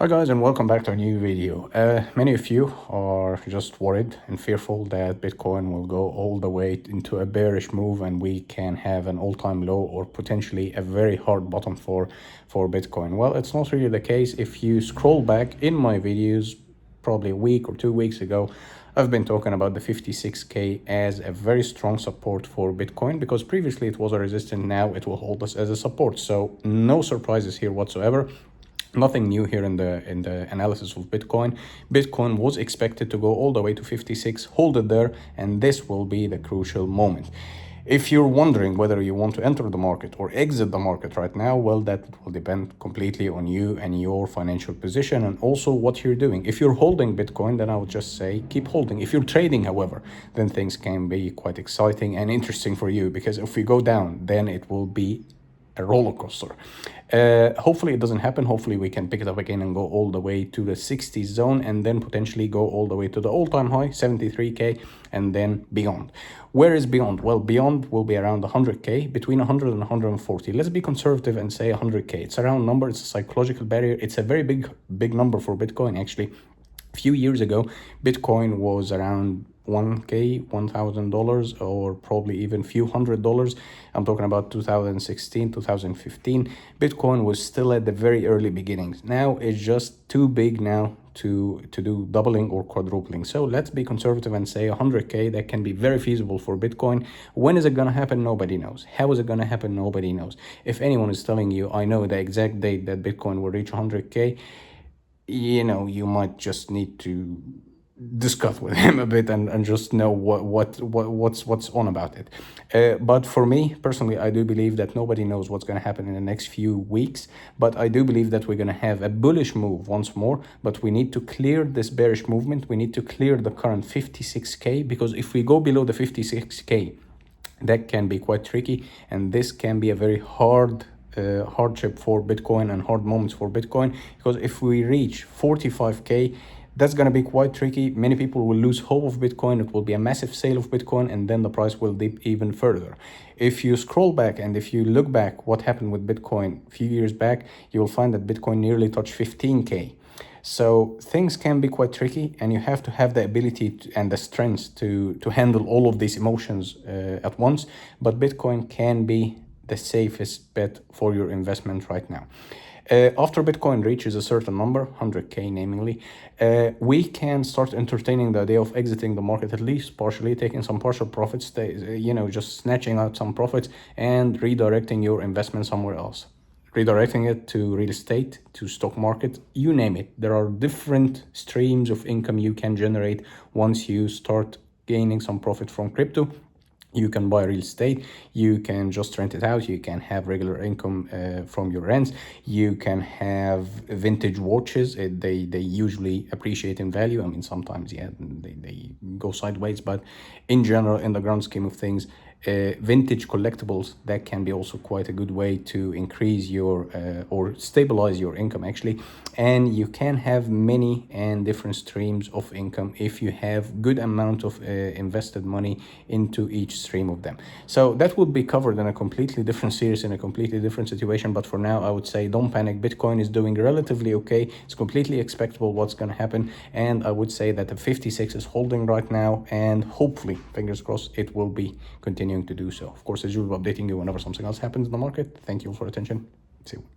Hi guys, and welcome back to a new video. Many of you are just worried and fearful that Bitcoin will go all the way into a bearish move and we can have an all-time low or potentially a very hard bottom for Bitcoin. Well, it's not really the case. If you scroll back in my videos, probably a week or 2 weeks ago, I've been talking about the 56K as a very strong support for Bitcoin because previously it was a resistance. Now it will hold us as a support. So no surprises here whatsoever. Nothing new here in the analysis of Bitcoin. Bitcoin was expected to go all the way to 56, hold it there, and this will be the crucial moment. If you're wondering whether you want to enter the market or exit the market right now, well, that will depend completely on you and your financial position and also what you're doing. If you're holding Bitcoin, then I would just say keep holding. If you're trading, however, then things can be quite exciting and interesting for you, because if we go down, then it will be a roller coaster. Hopefully it doesn't happen. Hopefully we can pick it up again and go all the way to the 60 zone and then potentially go all the way to the all-time high 73K and then beyond. Where is beyond? Well, beyond will be around 100K, between 100 and 140. Let's be conservative and say 100K. It's a round number. It's a psychological barrier. It's a very big number for Bitcoin. Actually, a few years ago, Bitcoin was around $1,000, $1,000, or probably even few $100s. I'm talking about 2016, 2015. Bitcoin was still at the very early beginnings. Now it's just too big now to do doubling or quadrupling. So let's be conservative and say 100K. That can be very feasible for Bitcoin. When is it going to happen? Nobody knows. How is it going to happen? Nobody knows. If anyone is telling you, I know the exact date that Bitcoin will reach 100K, you might just need to discuss with him a bit and just know what's on about it. But for me personally, I do believe that nobody knows what's going to happen in the next few weeks, but I do believe that we're going to have a bullish move once more. But we need to clear this bearish movement. We need to clear the current 56K, because if we go below the 56K, that can be quite tricky, and this can be a very hardship for Bitcoin and hard moments for Bitcoin, because if we reach 45K, that's going to be quite tricky. Many people will lose hope of Bitcoin. It will be a massive sale of Bitcoin, and then the price will dip even further. If you scroll back and if you look back what happened with Bitcoin a few years back, you will find that Bitcoin nearly touched 15K. So things can be quite tricky, and you have to have the ability and the strength to handle all of these emotions at once. But Bitcoin can be the safest bet for your investment right now. After Bitcoin reaches a certain number, 100K namely, we can start entertaining the idea of exiting the market, at least partially, taking some partial profits, just snatching out some profits and redirecting your investment somewhere else. Redirecting it to real estate, to stock market, you name it. There are different streams of income you can generate once you start gaining some profit from crypto. You can buy real estate, you can just rent it out, you can have regular income from your rents, you can have vintage watches. They usually appreciate in value. I mean, sometimes, yeah, they go sideways, but in general, in the grand scheme of things, vintage collectibles, that can be also quite a good way to increase your or stabilize your income, actually. And you can have many and different streams of income if you have good amount of invested money into each stream of them. So that would be covered in a completely different series, in a completely different situation. But for now, I would say don't panic. Bitcoin is doing relatively okay. It's completely expectable what's going to happen, and I would say that the 56 is holding right now, and hopefully, fingers crossed, it will be continuing to do so. Of course, as usual, updating you whenever something else happens in the market. Thank you for attention. See you.